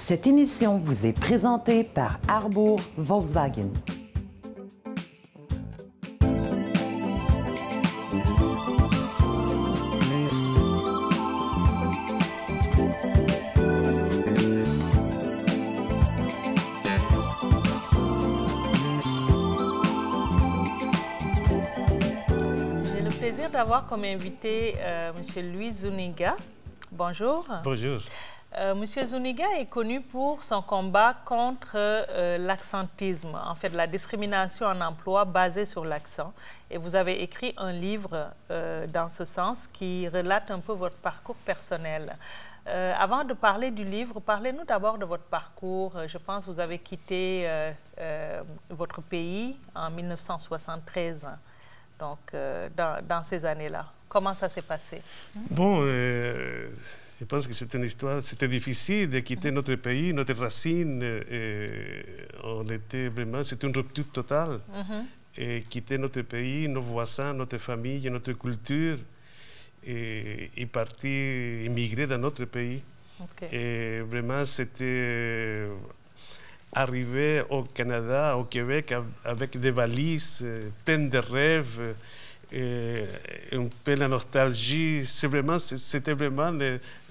Cette émission vous est présentée par Harbour Volkswagen. J'ai le plaisir d'avoir comme invité M. Louis Zuniga. Bonjour. Bonjour. Monsieur Zuniga est connu pour son combat contre l'accentisme, en fait la discrimination en emploi basée sur l'accent. Et vous avez écrit un livre dans ce sens qui relate un peu votre parcours personnel. Avant de parler du livre, parlez-nous d'abord de votre parcours. Je pense que vous avez quitté votre pays en 1973, donc dans ces années-là. Comment ça s'est passé? Bon, je pense que c'est une histoire, c'était difficile de quitter notre pays, notre racine. On était vraiment, c'était une rupture totale. Et quitter notre pays, nos voisins, notre famille, notre culture, et partir, immigrer dans notre pays. Et vraiment, c'était arriver au Canada, au Québec, avec des valises pleines de rêves. Un peu la nostalgie, c'était vraiment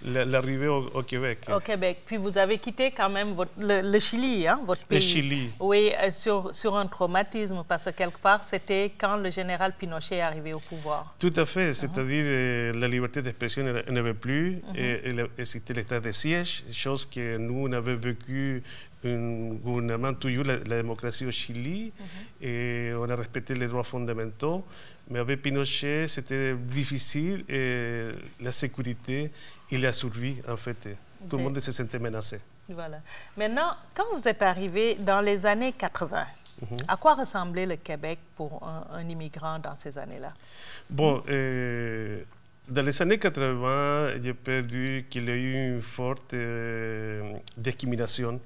l'arrivée au Québec. Au Québec. Puis vous avez quitté quand même le Chili, hein, votre pays. Le Chili. Oui, sur un traumatisme, parce que quelque part, c'était quand le général Pinochet est arrivé au pouvoir. Tout à fait, c'est-à-dire la liberté d'expression n'avait plus, et c'était l'état de siège, chose que nous, on avait vécu un gouvernement toujours la démocratie au Chili, et on a respecté les droits fondamentaux. Mais avec Pinochet, c'était difficile, et la sécurité et la survie, en fait. Tout le monde se sentait menacé. Voilà. Maintenant, quand vous êtes arrivé dans les années 80, à quoi ressemblait le Québec pour un immigrant dans ces années-là? Bon, dans les années 80, j'ai perdu qu'il y a eu une forte discrimination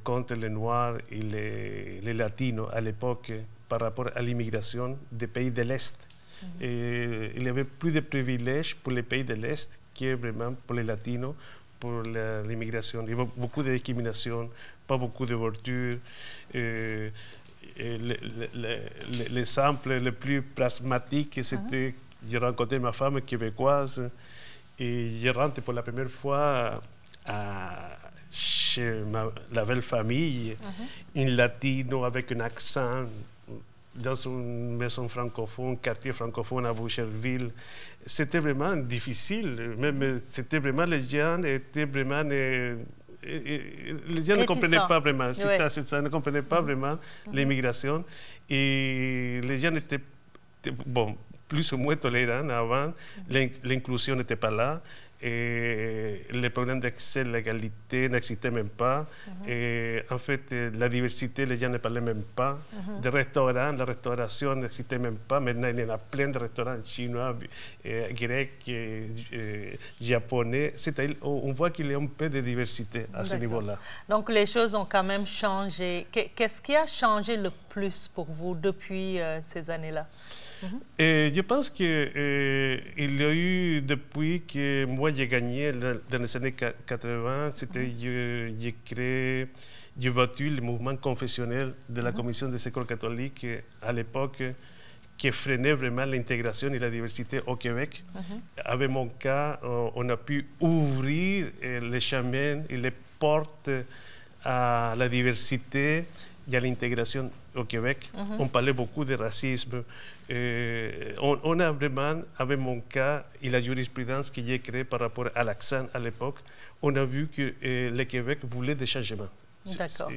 contre les Noirs et les Latinos à l'époque par rapport à l'immigration des pays de l'Est. Il y avait plus de privilèges pour les pays de l'Est que vraiment pour les Latinos, pour l'immigration. Il y avait beaucoup de discrimination, pas beaucoup d'ouverture. L'exemple le plus pragmatique, c'était j'ai rencontré ma femme québécoise et je rentre pour la première fois chez la belle famille, un latino avec un accent, dans une maison francophone, quartier francophone à Boucherville. C'était vraiment difficile. Même, c'était vraiment, les gens étaient vraiment... les gens ne comprenaient pas vraiment. Ça ne comprenaient pas vraiment l'immigration. Et les gens étaient, bon, plus ou moins tolérants avant. L'inclusion n'était pas là. Et les problèmes d'accès à l'égalité n'existaient même pas. Et en fait, la diversité, les gens ne parlaient même pas. Des restaurants, la restauration n'existait même pas. Maintenant, il y en a plein de restaurants chinois, grecs, japonais. C'est-à-dire, on voit qu'il y a un peu de diversité à ce niveau-là. Donc, les choses ont quand même changé. Qu'est-ce qui a changé le plus pour vous depuis ces années-là? Et je pense qu'il y a eu, depuis que moi j'ai gagné dans les années 80, c'était j'ai créé, j'ai battu le mouvement confessionnel de la Commission des écoles catholiques à l'époque, qui freinait vraiment l'intégration et la diversité au Québec. Avec mon cas, on a pu ouvrir les chemins et les portes à la diversité et à l'intégration au Québec. On parlait beaucoup de racisme. On a vraiment, avec mon cas et la jurisprudence que j'ai créée par rapport à l'accent à l'époque, on a vu que le Québec voulait des changements. D'accord.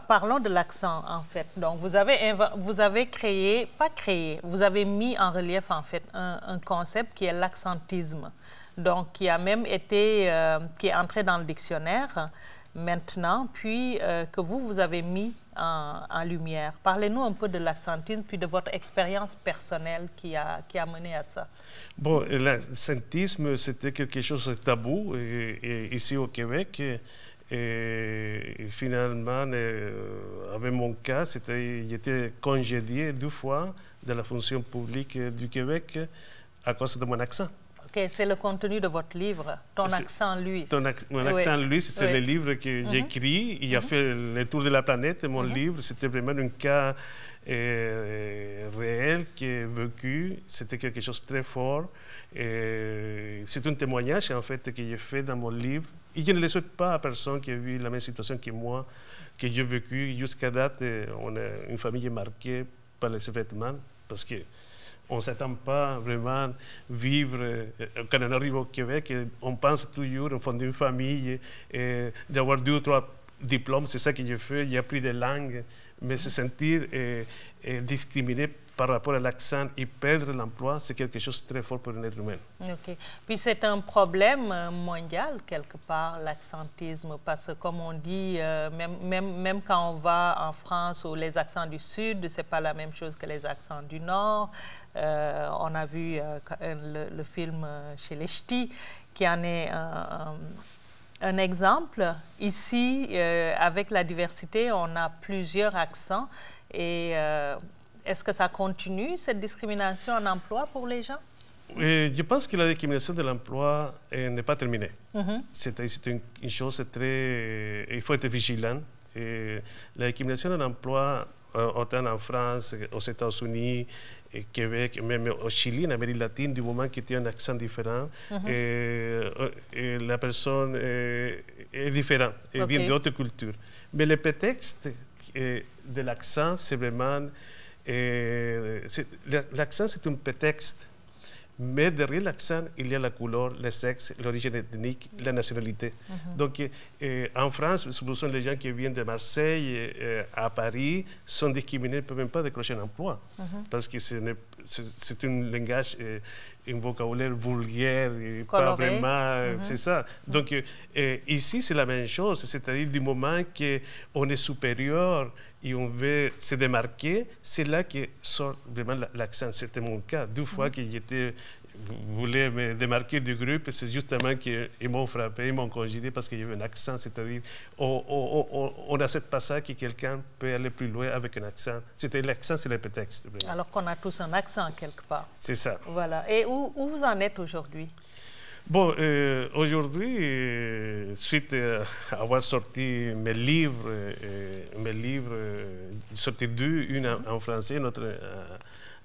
Parlons de l'accent, en fait. Donc, vous avez créé, pas créé, vous avez mis en relief, en fait, un concept qui est l'accentisme. Donc, qui a même été, qui est entré dans le dictionnaire maintenant, puis que vous avez mis en lumière. Parlez-nous un peu de l'accentisme, puis de votre expérience personnelle qui a mené à ça. Bon, l'accentisme, c'était quelque chose de tabou ici au Québec. Et finalement, avec mon cas, j'étais congédié 2 fois de la fonction publique du Québec à cause de mon accent. Ok, c'est le contenu de votre livre, ton accent, lui. Mon accent, lui, c'est le livre que j'écris. Il a fait le tour de la planète. Mon livre, c'était vraiment un cas réel qui est vécu. C'était quelque chose de très fort. C'est un témoignage, en fait, que j'ai fait dans mon livre. Et je ne le souhaite pas à personne qui a vu la même situation que moi, que j'ai vécu. Jusqu'à date, on a une famille marquée par les événements, parce que on ne s'attend pas vraiment à vivre, quand on arrive au Québec, on pense toujours à fonder une famille, d'avoir 2 ou 3 diplômes, c'est ça que j'ai fait, j'ai appris des langues, mais se sentir discriminé par rapport à l'accent et perdre l'emploi, c'est quelque chose de très fort pour un être humain. Ok. Puis c'est un problème mondial, quelque part, l'accentisme, parce que comme on dit, même quand on va en France où les accents du Sud, ce n'est pas la même chose que les accents du Nord. On a vu le film chez les Ch'tis, qui en est un exemple. Ici, avec la diversité, on a plusieurs accents. Et est-ce que ça continue, cette discrimination en emploi pour les gens? Je pense que la discrimination de l'emploi n'est pas terminée. C'est une chose très... Il faut être vigilant. La discrimination de l'emploi, autant en France, aux États-Unis, au Québec, même au Chili, en Amérique latine, du moment qu'il y a un accent différent, et la personne est différente, et vient d'autres cultures. Mais le prétexte de l'accent, c'est vraiment... l'accent, c'est un prétexte. Mais derrière l'accent, il y a la couleur, le sexe, l'origine ethnique, la nationalité. Donc, en France, souvent les gens qui viennent de Marseille à Paris sont discriminés, ne peuvent même pas décrocher un emploi. Parce que c'est un langage, un vocabulaire vulgaire, pas vraiment, c'est ça. Donc, ici, c'est la même chose. C'est-à-dire, du moment qu'on est supérieur et on veut se démarquer, c'est là que sort vraiment l'accent. C'était mon cas. 2 fois que j'étais voulais me démarquer du groupe, c'est justement qu'ils m'ont frappé, ils m'ont congédié parce qu'il y avait un accent. C'est-à-dire, on n'accepte pas ça que quelqu'un peut aller plus loin avec un accent. C'était l'accent, c'est le prétexte. Vraiment. Alors qu'on a tous un accent quelque part. C'est ça. Voilà. Et où vous en êtes aujourd'hui? Bon, aujourd'hui, suite à avoir sorti mes livres, sorti 2, une en français, une autre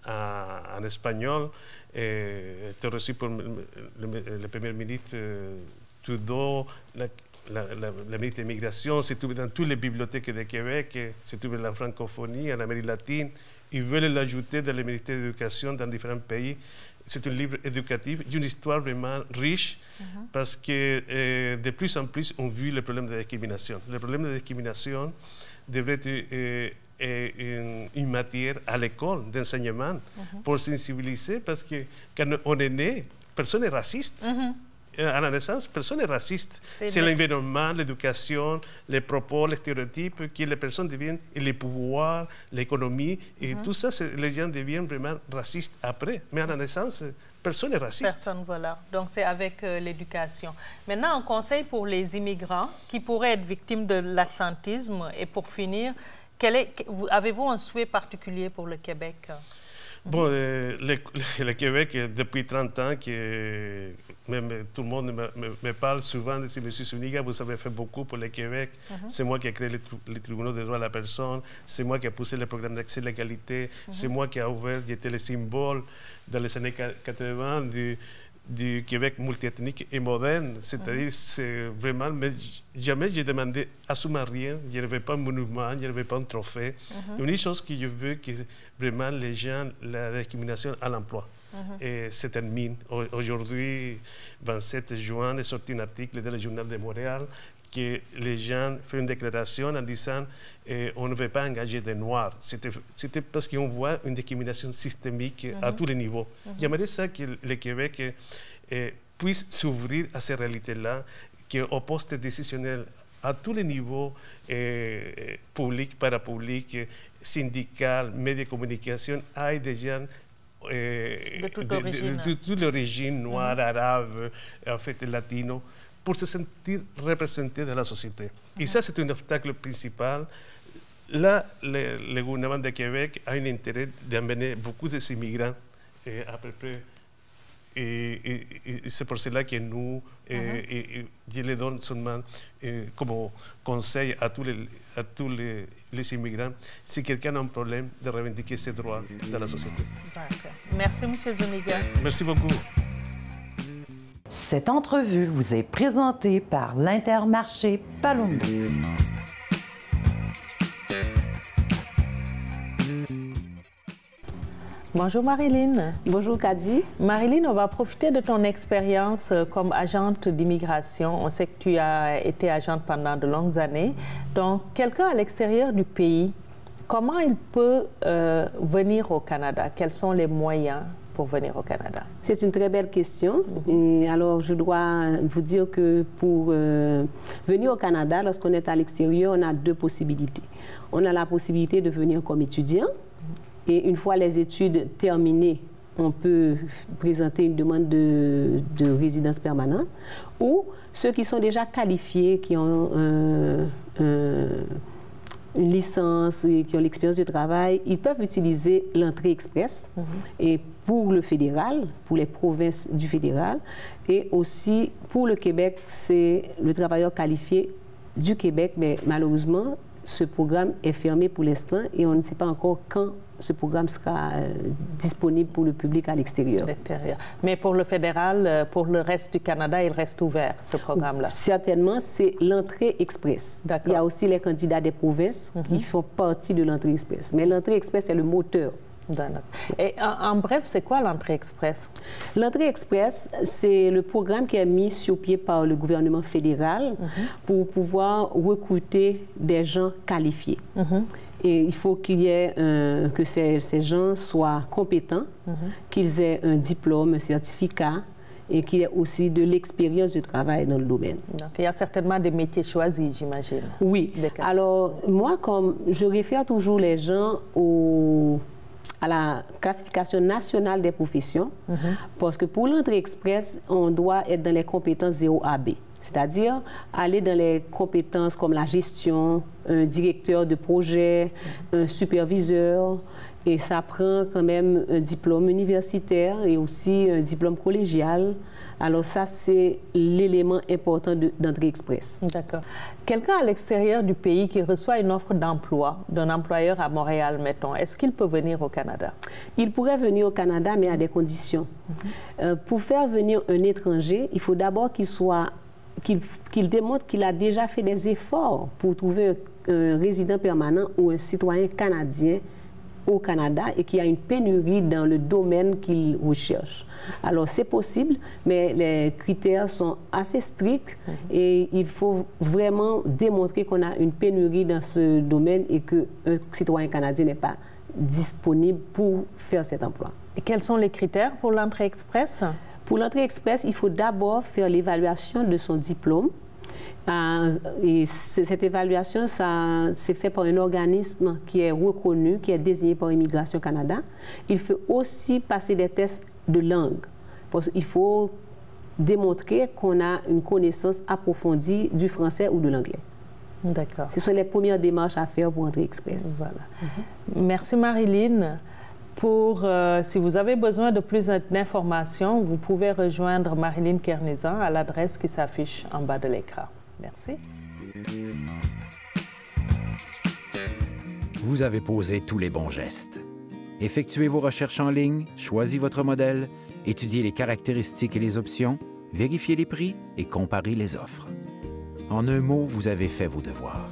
en espagnol, été reçu par le Premier ministre Trudeau, la ministre de l'immigration, s'est trouvé dans toutes les bibliothèques de Québec, s'est trouvé dans la francophonie, en Amérique latine. Ils veulent l'ajouter dans le ministère de l'Éducation dans différents pays. C'est un livre éducatif, une histoire vraiment riche, parce que de plus en plus, on vit le problème de la discrimination. Le problème de la discrimination devrait être une matière à l'école d'enseignement pour sensibiliser, parce que quand on est né, personne n'est raciste. À la naissance, personne n'est raciste. C'est l'environnement, l'éducation, les propos, les stéréotypes que les personnes deviennent, et les pouvoirs, l'économie, et tout ça, les gens deviennent vraiment racistes après. Mais à la naissance, personne n'est raciste. Personne, voilà. Donc, c'est avec l'éducation. Maintenant, un conseil pour les immigrants qui pourraient être victimes de l'accentisme. Et pour finir, avez-vous un souhait particulier pour le Québec? Bon, le Québec, depuis 30 ans, même tout le monde me parle souvent de M. Zuniga, vous avez fait beaucoup pour le Québec. C'est moi qui ai créé les tribunaux des droits de la personne, c'est moi qui ai poussé le programme d'accès à l'égalité, c'est moi qui ai ouvert, j'étais le symbole dans les années 80 du Québec multiethnique et moderne. C'est-à-dire, c'est vraiment... Mais jamais j'ai demandé absolument rien. Je n'avais pas un monument, je n'avais pas un trophée. Une chose que je veux, que vraiment les gens, la discrimination à l'emploi. Et se termine. Aujourd'hui, 27 juin, est sorti un article dans le Journal de Montréal que les gens font une déclaration en disant on ne veut pas engager des Noirs. C'était parce qu'on voit une discrimination systémique à tous les niveaux. J'aimerais ça que le Québec puisse s'ouvrir à ces réalités-là, qu'au poste décisionnel à tous les niveaux, public, parapublic, syndical, médias de communication, aient des gens de toute l'origine, noire, arabe, en fait, latino, pour se sentir représentés dans la société. Et ça, c'est un obstacle principal. Là, le gouvernement de Québec a un intérêt d'amener beaucoup d'immigrants, à peu près Et c'est pour cela que nous, je les donne seulement comme conseil à tous les immigrants, si quelqu'un a un problème, de revendiquer ses droits dans la société. Merci, M. Zuniga. Merci beaucoup. Cette entrevue vous est présentée par l'Intermarché Palumbo. Bonjour Marilyn. Bonjour Kadi. Marilyn, on va profiter de ton expérience comme agente d'immigration. On sait que tu as été agente pendant de longues années. Donc, quelqu'un à l'extérieur du pays, comment il peut venir au Canada? Quels sont les moyens pour venir au Canada? C'est une très belle question. Et alors, je dois vous dire que pour venir au Canada, lorsqu'on est à l'extérieur, on a deux possibilités. On a la possibilité de venir comme étudiant. Et une fois les études terminées, on peut présenter une demande de résidence permanente. Ou ceux qui sont déjà qualifiés, qui ont une licence et qui ont l'expérience du travail, ils peuvent utiliser l'entrée express. Et pour le fédéral, pour les provinces du fédéral, et aussi pour le Québec, c'est le travailleur qualifié du Québec. Mais malheureusement, ce programme est fermé pour l'instant et on ne sait pas encore quand ce programme sera disponible pour le public à l'extérieur. Mais pour le fédéral, pour le reste du Canada, il reste ouvert, ce programme-là? Certainement, c'est l'entrée express. Il y a aussi les candidats des provinces qui font partie de l'entrée express. Mais l'entrée express est le moteur. Et en bref, c'est quoi l'entrée express? L'entrée express, c'est le programme qui est mis sur pied par le gouvernement fédéral pour pouvoir recruter des gens qualifiés. Et il faut qu'il y ait que ces gens soient compétents, qu'ils aient un diplôme, un certificat, et qu'il y ait aussi de l'expérience du travail dans le domaine. Donc, il y a certainement des métiers choisis, j'imagine. Oui. Alors, moi, comme je réfère toujours les gens à la classification nationale des professions, parce que pour l'entrée express, on doit être dans les compétences 0AB. C'est-à-dire aller dans les compétences comme la gestion, un directeur de projet, un superviseur, et ça prend quand même un diplôme universitaire et aussi un diplôme collégial. Alors ça, c'est l'élément important d'entrée express. D'accord. Quelqu'un à l'extérieur du pays qui reçoit une offre d'emploi d'un employeur à Montréal, mettons, est-ce qu'il peut venir au Canada? Il pourrait venir au Canada, mais à des conditions. Pour faire venir un étranger, il faut d'abord qu'il démontre qu'il a déjà fait des efforts pour trouver un résident permanent ou un citoyen canadien au Canada et qu'il y a une pénurie dans le domaine qu'il recherche. Alors, c'est possible, mais les critères sont assez stricts et il faut vraiment démontrer qu'on a une pénurie dans ce domaine et qu'un citoyen canadien n'est pas disponible pour faire cet emploi. Et quels sont les critères pour l'entrée express? Pour l'entrée express, il faut d'abord faire l'évaluation de son diplôme. Et cette évaluation, c'est fait par un organisme qui est reconnu, qui est désigné par Immigration Canada. Il faut aussi passer des tests de langue. Parce qu'il faut démontrer qu'on a une connaissance approfondie du français ou de l'anglais. D'accord. Ce sont les premières démarches à faire pour Entrée Express. Voilà. Merci Marilyn. Si vous avez besoin de plus d'informations, vous pouvez rejoindre Marilyn Kernizan à l'adresse qui s'affiche en bas de l'écran. Merci. Vous avez posé tous les bons gestes. Effectuez vos recherches en ligne, choisissez votre modèle, étudiez les caractéristiques et les options, vérifiez les prix et comparez les offres. En un mot, vous avez fait vos devoirs.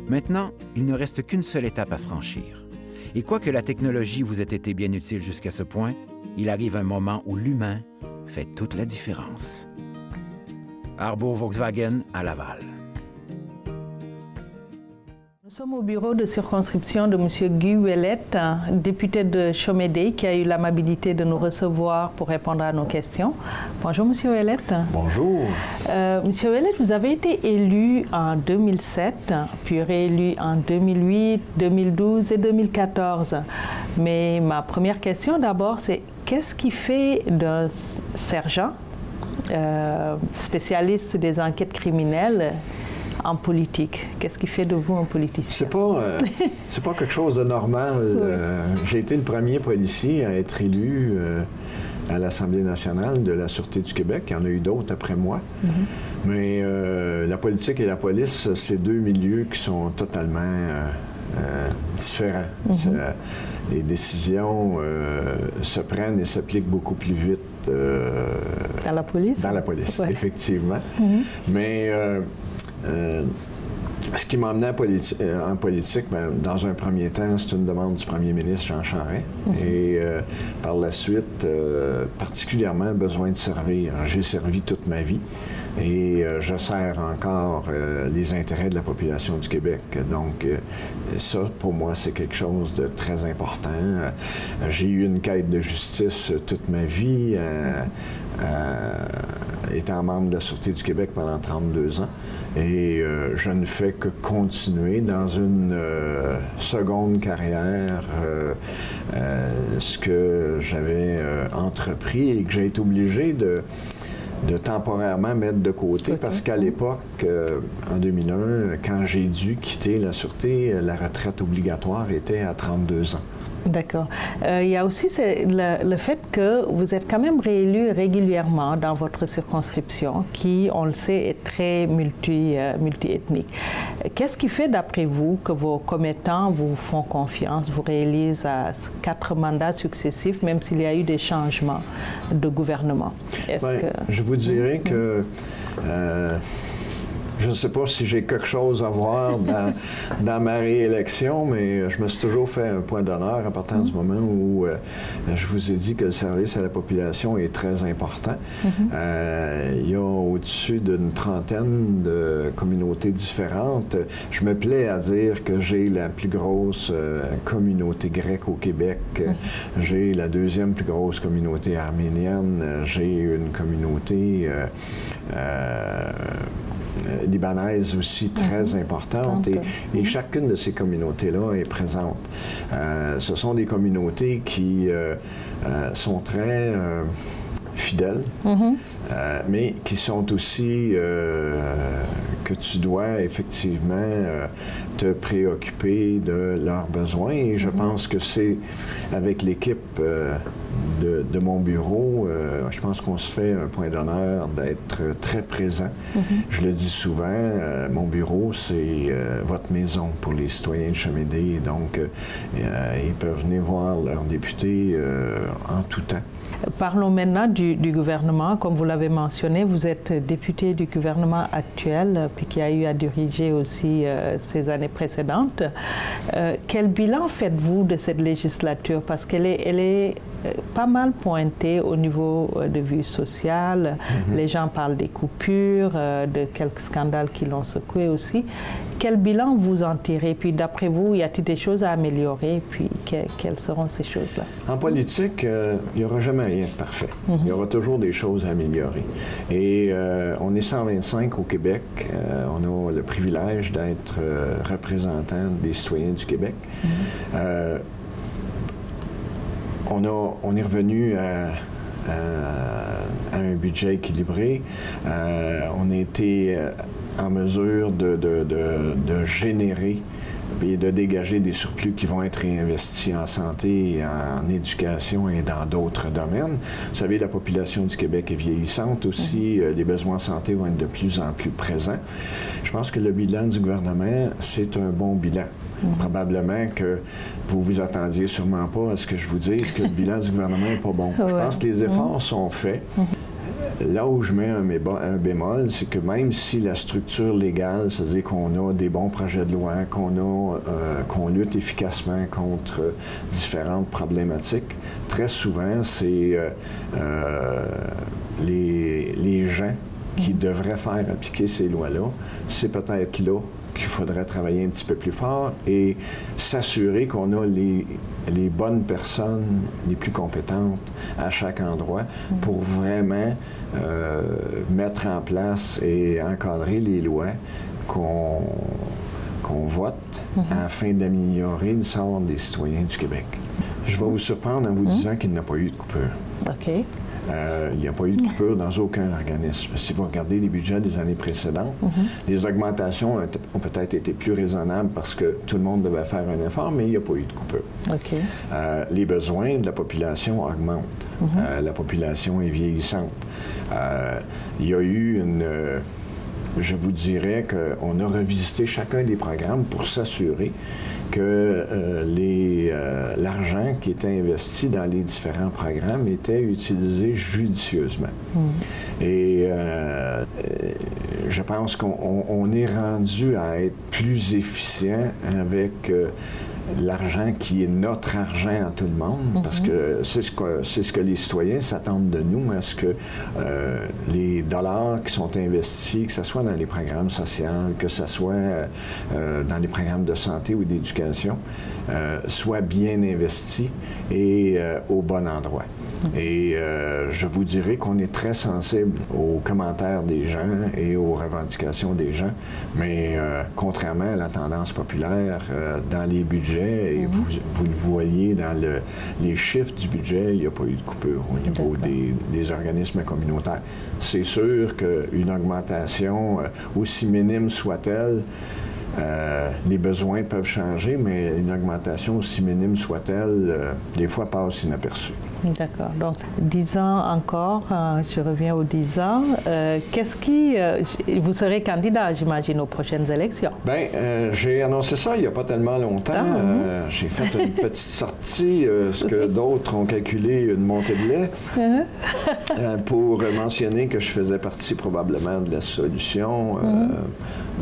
Maintenant, il ne reste qu'une seule étape à franchir. Et quoique la technologie vous ait été bien utile jusqu'à ce point, il arrive un moment où l'humain fait toute la différence. Arbour Volkswagen à Laval. Nous sommes au bureau de circonscription de M. Guy Ouellette, député de Chomedey, qui a eu l'amabilité de nous recevoir pour répondre à nos questions. Bonjour, M. Ouellette. Bonjour. M. Ouellette, vous avez été élu en 2007, puis réélu en 2008, 2012 et 2014. Mais ma première question d'abord, c'est qu'est-ce qui fait d'un sergent, spécialiste des enquêtes criminelles, en politique? Qu'est-ce qui fait de vous un politicien? C'est pas quelque chose de normal. J'ai été le premier policier à être élu à l'Assemblée nationale de la Sûreté du Québec. Il y en a eu d'autres après moi. Mais la politique et la police, c'est deux milieux qui sont totalement différents. Les décisions se prennent et s'appliquent beaucoup plus vite. Dans la police? Dans la police, effectivement. Mais ce qui m'a amené en politique, bien, dans un premier temps, c'est une demande du premier ministre Jean Charest. Et par la suite, particulièrement besoin de servir. J'ai servi toute ma vie et je sers encore les intérêts de la population du Québec. Donc ça, pour moi, c'est quelque chose de très important. J'ai eu une quête de justice toute ma vie, étant membre de la Sûreté du Québec pendant 32 ans. Et je ne fais que continuer dans une seconde carrière ce que j'avais entrepris et que j'ai été obligé de temporairement mettre de côté parce qu'à l'époque, en 2001, quand j'ai dû quitter la Sûreté, la retraite obligatoire était à 32 ans. D'accord. Il y a aussi le fait que vous êtes quand même réélu régulièrement dans votre circonscription, qui, on le sait, est très multi-ethnique. Qu'est-ce qui fait, d'après vous, que vos commettants vous font confiance, vous réélisent à 4 mandats successifs, même s'il y a eu des changements de gouvernement? Je vous dirais que... je ne sais pas si j'ai quelque chose à voir dans ma réélection, mais je me suis toujours fait un point d'honneur à partir du moment où je vous ai dit que le service à la population est très important. Il y a au-dessus d'une trentaine de communautés différentes. Je me plais à dire que j'ai la plus grosse communauté grecque au Québec. J'ai la deuxième plus grosse communauté arménienne. J'ai une communauté... libanaise aussi très importante et chacune de ces communautés-là est présente. Ce sont des communautés qui sont très fidèles, mais qui sont aussi que tu dois effectivement te préoccuper de leurs besoins et je pense que c'est avec l'équipe de mon bureau, je pense qu'on se fait un point d'honneur d'être très présent. Je le dis souvent, mon bureau, c'est votre maison pour les citoyens de Chemédé, donc ils peuvent venir voir leurs députés en tout temps. Parlons maintenant du gouvernement. Comme vous l'avez mentionné, vous êtes député du gouvernement actuel, puis qui a eu à diriger aussi ces années précédentes. Quel bilan faites-vous de cette législature? Parce qu'elle est pas mal pointée au niveau de vue sociale. Les gens parlent des coupures, de quelques scandales qui l'ont secoué aussi. Quel bilan vous en tirez? Puis d'après vous, y a-t-il des choses à améliorer? Puis quelles seront ces choses-là? En politique, il n'y aura jamais rien de parfait. Il y aura toujours des choses à améliorer. Et on est 125 au Québec. On a le privilège d'être représentant des citoyens du Québec. On est revenu à un budget équilibré. On a été en mesure de générer et de dégager des surplus qui vont être réinvestis en santé, en éducation et dans d'autres domaines. Vous savez, la population du Québec est vieillissante aussi. Les besoins en santé vont être de plus en plus présents. Je pense que le bilan du gouvernement, c'est un bon bilan. Probablement que vous vous attendiez sûrement pas à ce que je vous dise que le bilan du gouvernement n'est pas bon. Je pense que les efforts sont faits. Là où je mets un bémol, c'est que même si la structure légale, c'est-à-dire qu'on a des bons projets de loi, qu'on lutte efficacement contre différentes problématiques, très souvent, c'est les gens qui devraient faire appliquer ces lois-là, c'est peut-être là qu'il faudrait travailler un petit peu plus fort et s'assurer qu'on a les bonnes personnes, les plus compétentes à chaque endroit pour vraiment mettre en place et encadrer les lois qu'on vote afin d'améliorer le sort des citoyens du Québec. Je vais vous surprendre en vous disant qu'il n'y a pas eu de coupure. OK. il n'y a pas eu de coupure dans aucun organisme. Si vous regardez les budgets des années précédentes, les augmentations ont peut-être été plus raisonnables parce que tout le monde devait faire un effort, mais il n'y a pas eu de coupure. OK. Les besoins de la population augmentent. La population est vieillissante. Il y a eu une... je vous dirais qu'on a revisité chacun des programmes pour s'assurer que l'argent qui était investi dans les différents programmes était utilisé judicieusement. Et je pense qu'on est rendu à être plus efficient avec l'argent qui est notre argent à tout le monde, parce que c'est ce que les citoyens s'attendent de nous, à ce que les dollars qui sont investis, que ce soit dans les programmes sociaux, que ce soit dans les programmes de santé ou d'éducation, soient bien investis et au bon endroit. Et je vous dirais qu'on est très sensible aux commentaires des gens et aux revendications des gens, mais contrairement à la tendance populaire, dans les budgets, et vous le voyez dans les chiffres du budget, il n'y a pas eu de coupure au niveau des organismes communautaires. C'est sûr qu'une augmentation, aussi minime soit-elle, les besoins peuvent changer, mais une augmentation aussi minime soit-elle, des fois passe inaperçue. D'accord. Donc, 10 ans encore, je reviens aux 10 ans. Qu'est-ce qui... vous serez candidat, j'imagine, aux prochaines élections? Bien, j'ai annoncé ça il n'y a pas tellement longtemps. J'ai fait une petite sortie, ce que d'autres ont calculé une montée de lait, pour mentionner que je faisais partie probablement de la solution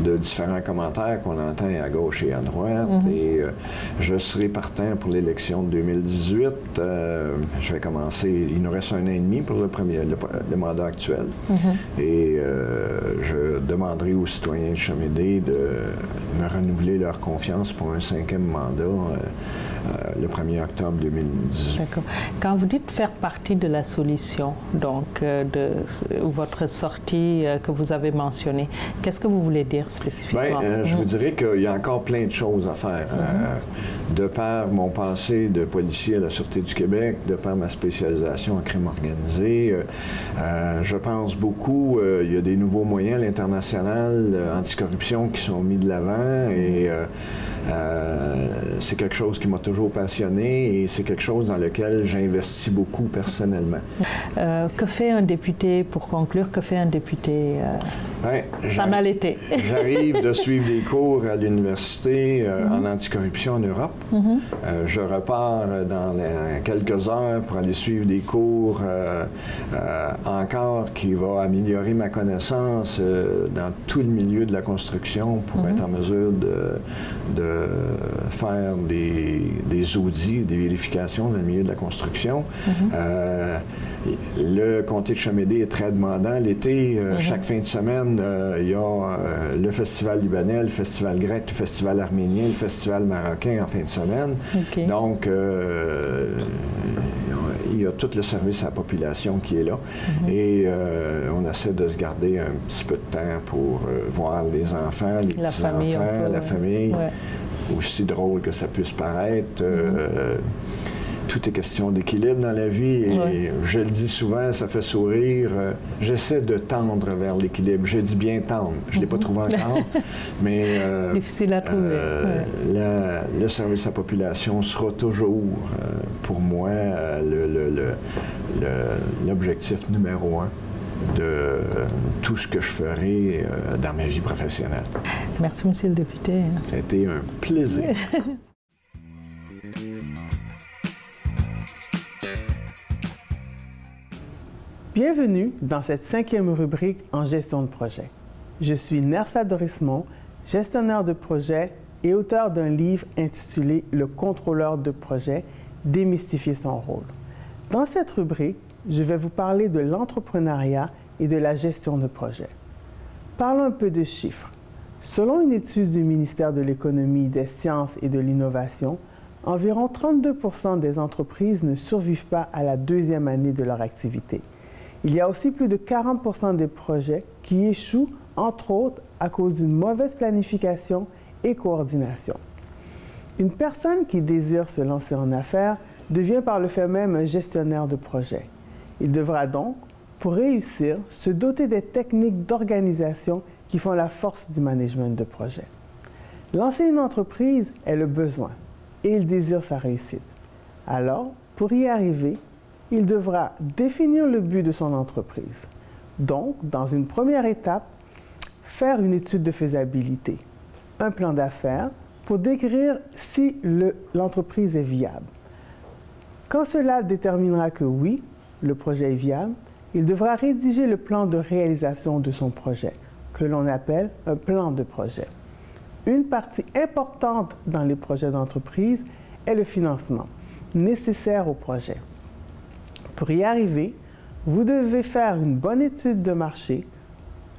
de différents commentaires qu'on entend à gauche et à droite. Et je serai partant pour l'élection de 2018. Je vais commencer, il nous reste 1 an et demi pour le mandat actuel. Et je demanderai aux citoyens de Chamédé de me renouveler leur confiance pour un 5e mandat le 1er octobre 2018. D'accord. Quand vous dites faire partie de la solution, donc de votre sortie que vous avez mentionnée, qu'est-ce que vous voulez dire spécifiquement? Bien, je vous dirais qu'il y a encore plein de choses à faire. De par mon passé de policier à la Sûreté du Québec, de par ma spécialisation en crime organisé, je pense beaucoup, il y a des nouveaux moyens à l'international anticorruption qui sont mis de l'avant et c'est quelque chose qui m'a toujours passionné et c'est quelque chose dans lequel j'investis beaucoup personnellement. Que fait un député, pour conclure, que fait un député pas mal été? J'arrive de suivre des cours à l'université en anticorruption en Europe. Je repars dans quelques heures pour aller suivre des cours encore qui vont améliorer ma connaissance dans tout le milieu de la construction pour être en mesure de faire des audits, des vérifications dans le milieu de la construction. Le comté de Chamédé est très demandant. L'été, chaque fin de semaine, il y a le festival libanais, le festival grec, le festival arménien, le festival marocain en fin de semaine. Donc, il y a tout le service à la population qui est là. Et on essaie de se garder un petit peu de temps pour voir les enfants, les petits-enfants, la famille. Aussi drôle que ça puisse paraître. Tout est question d'équilibre dans la vie et je le dis souvent, ça fait sourire. J'essaie de tendre vers l'équilibre. Je dis bien tendre. Je ne l'ai pas trouvé encore, mais difficile à trouver. Le service à la population sera toujours, pour moi, l'objectif numéro 1 de tout ce que je ferai dans ma vie professionnelle. Merci, Monsieur le député. Ça a été un plaisir. Bienvenue dans cette 5e rubrique en gestion de projet. Je suis Nersa Dorismont, gestionnaire de projet et auteur d'un livre intitulé « Le contrôleur de projet, démystifier son rôle ». Dans cette rubrique, je vais vous parler de l'entrepreneuriat et de la gestion de projet. Parlons un peu de chiffres. Selon une étude du ministère de l'Économie, des Sciences et de l'Innovation, environ 32% des entreprises ne survivent pas à la 2e année de leur activité. Il y a aussi plus de 40% des projets qui échouent, entre autres, à cause d'une mauvaise planification et coordination. Une personne qui désire se lancer en affaires devient par le fait même un gestionnaire de projet. Il devra donc, pour réussir, se doter des techniques d'organisation qui font la force du management de projet. Lancer une entreprise est le besoin et il désire sa réussite. Alors, pour y arriver, il devra définir le but de son entreprise. Donc, dans une première étape, faire une étude de faisabilité, un plan d'affaires pour décrire si l'entreprise est viable. Quand cela déterminera que oui, le projet est viable, il devra rédiger le plan de réalisation de son projet, que l'on appelle un plan de projet. Une partie importante dans les projets d'entreprise est le financement, nécessaire au projet. Pour y arriver, vous devez faire une bonne étude de marché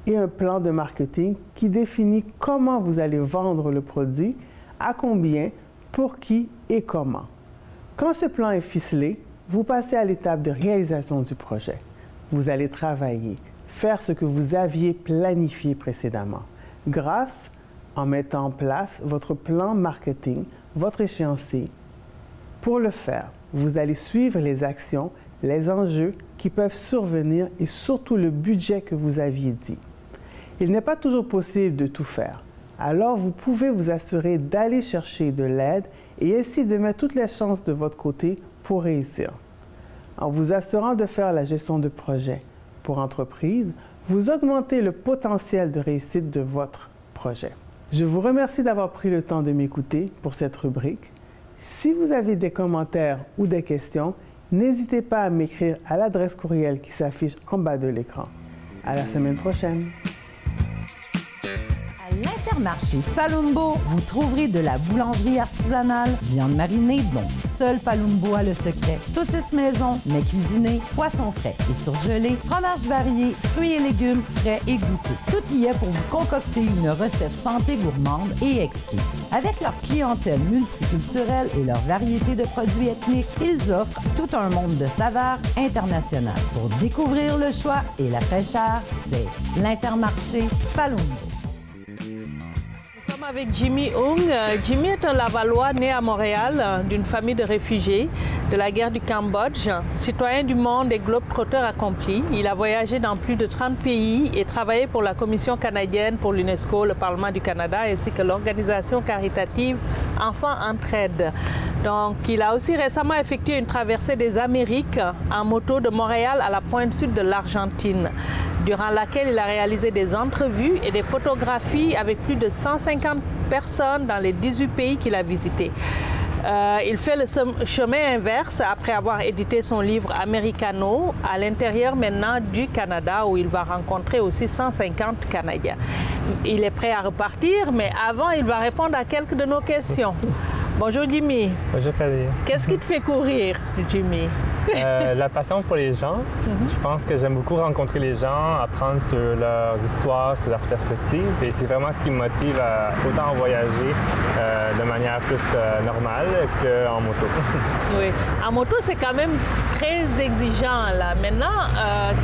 et un plan de marketing qui définit comment vous allez vendre le produit, à combien, pour qui et comment. Quand ce plan est ficelé, vous passez à l'étape de réalisation du projet. Vous allez travailler, faire ce que vous aviez planifié précédemment, grâce en mettant en place votre plan marketing, votre échéancier. Pour le faire, vous allez suivre les actions, les enjeux qui peuvent survenir et surtout le budget que vous aviez dit. Il n'est pas toujours possible de tout faire. Alors, vous pouvez vous assurer d'aller chercher de l'aide et ainsi de mettre toutes les chances de votre côté pour réussir. En vous assurant de faire la gestion de projet pour entreprise, vous augmentez le potentiel de réussite de votre projet. Je vous remercie d'avoir pris le temps de m'écouter pour cette rubrique. Si vous avez des commentaires ou des questions, n'hésitez pas à m'écrire à l'adresse courriel qui s'affiche en bas de l'écran. À la semaine prochaine! L'Intermarché Palumbo, vous trouverez de la boulangerie artisanale, viande marinée dont seul Palumbo a le secret, saucisses maison, mets cuisinés, poissons frais et surgelés, fromages variés, fruits et légumes frais et goûteux. Tout y est pour vous concocter une recette santé gourmande et exquise. Avec leur clientèle multiculturelle et leur variété de produits ethniques, ils offrent tout un monde de saveurs internationales. Pour découvrir le choix et la fraîcheur, c'est l'Intermarché Palumbo. Nous sommes avec Jimmy Ung. Jimmy est un Lavallois né à Montréal d'une famille de réfugiés de la guerre du Cambodge, citoyen du monde et globe-trotteur accompli. Il a voyagé dans plus de 30 pays et travaillé pour la Commission canadienne pour l'UNESCO, le Parlement du Canada ainsi que l'organisation caritative Enfants Entraide. Donc, il a aussi récemment effectué une traversée des Amériques en moto de Montréal à la pointe sud de l'Argentine, durant laquelle il a réalisé des entrevues et des photographies avec plus de 150 personnes dans les 18 pays qu'il a visités. Il fait le chemin inverse après avoir édité son livre Americano à l'intérieur maintenant du Canada où il va rencontrer aussi 150 Canadiens. Il est prêt à repartir, mais avant, il va répondre à quelques de nos questions. Bonjour Jimmy. Bonjour Kadir. Qu'est-ce qui te fait courir, Jimmy? La passion pour les gens. Je pense que j'aime beaucoup rencontrer les gens, apprendre sur leurs histoires, sur leurs perspectives. Et c'est vraiment ce qui me motive à autant voyager de manière plus normale qu'en moto. Oui, en moto, c'est quand même très exigeant là. Maintenant,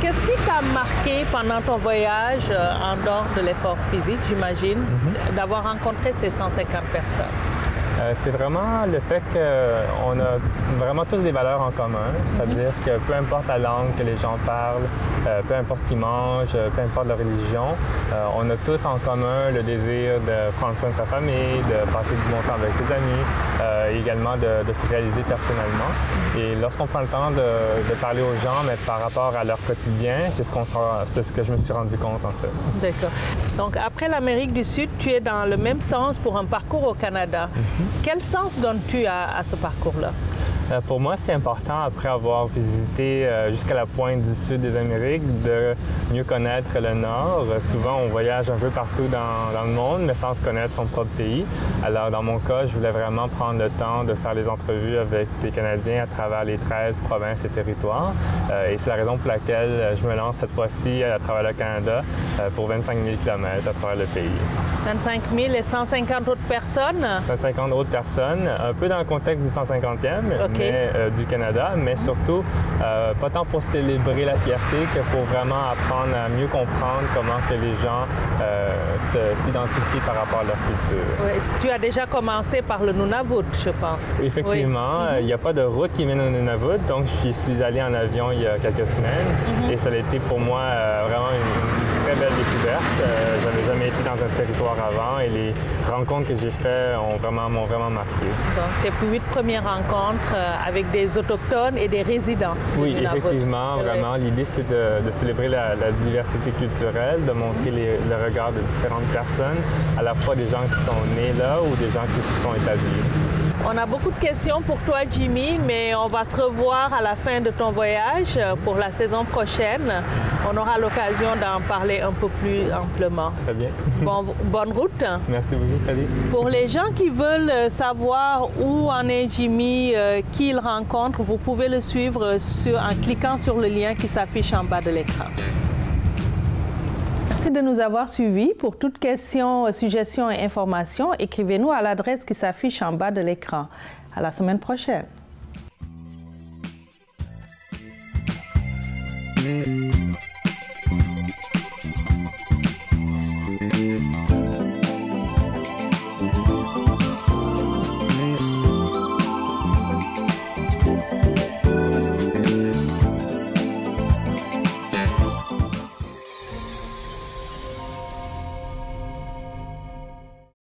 qu'est-ce qui t'a marqué pendant ton voyage en dehors de l'effort physique, j'imagine, d'avoir rencontré ces 150 personnes? C'est vraiment le fait qu'on a vraiment tous des valeurs en commun, c'est-à-dire que peu importe la langue que les gens parlent, peu importe ce qu'ils mangent, peu importe leur religion, on a tous en commun le désir de prendre soin de sa famille, de passer du bon temps avec ses amis, également de se réaliser personnellement. Et lorsqu'on prend le temps de parler aux gens, mais par rapport à leur quotidien, c'est ce que je me suis rendu compte en fait. D'accord. Donc après l'Amérique du Sud, tu es dans le même sens pour un parcours au Canada. Quel sens donnes-tu à ce parcours-là? Pour moi, c'est important, après avoir visité jusqu'à la pointe du sud des Amériques, de mieux connaître le Nord. Souvent, on voyage un peu partout dans le monde, mais sans connaître son propre pays. Alors, dans mon cas, je voulais vraiment prendre le temps de faire les entrevues avec des Canadiens à travers les 13 provinces et territoires. Et c'est la raison pour laquelle je me lance cette fois-ci à travers le Canada pour 25 000 km à travers le pays. 25 000 et 150 autres personnes? 150 autres personnes, un peu dans le contexte du 150e, mais, du Canada, mais surtout pas tant pour célébrer la fierté que pour vraiment apprendre à mieux comprendre comment que les gens s'identifient par rapport à leur culture. Oui, tu as déjà commencé par le Nunavut, je pense. Effectivement, il n'y a pas de route qui mène au Nunavut, donc je suis allé en avion il y a quelques semaines et ça a été pour moi vraiment une très belle découverte. J'avais jamais été dans un territoire avant et les rencontres que j'ai faites m'ont vraiment marqué. Donc, tes 8 premières rencontres avec des autochtones et des résidents. Oui, effectivement, vraiment. L'idée, c'est de célébrer la diversité culturelle, de montrer le regard de différentes personnes, à la fois des gens qui sont nés là ou des gens qui se sont établis. On a beaucoup de questions pour toi, Jimmy, mais on va se revoir à la fin de ton voyage pour la saison prochaine. On aura l'occasion d'en parler un peu plus amplement. Très bien. Bonne route. Merci beaucoup, Khady. Pour les gens qui veulent savoir où en est Jimmy, qui il rencontre, vous pouvez le suivre en cliquant sur le lien qui s'affiche en bas de l'écran. Merci de nous avoir suivis. Pour toute question, suggestion et information, écrivez-nous à l'adresse qui s'affiche en bas de l'écran. À la semaine prochaine.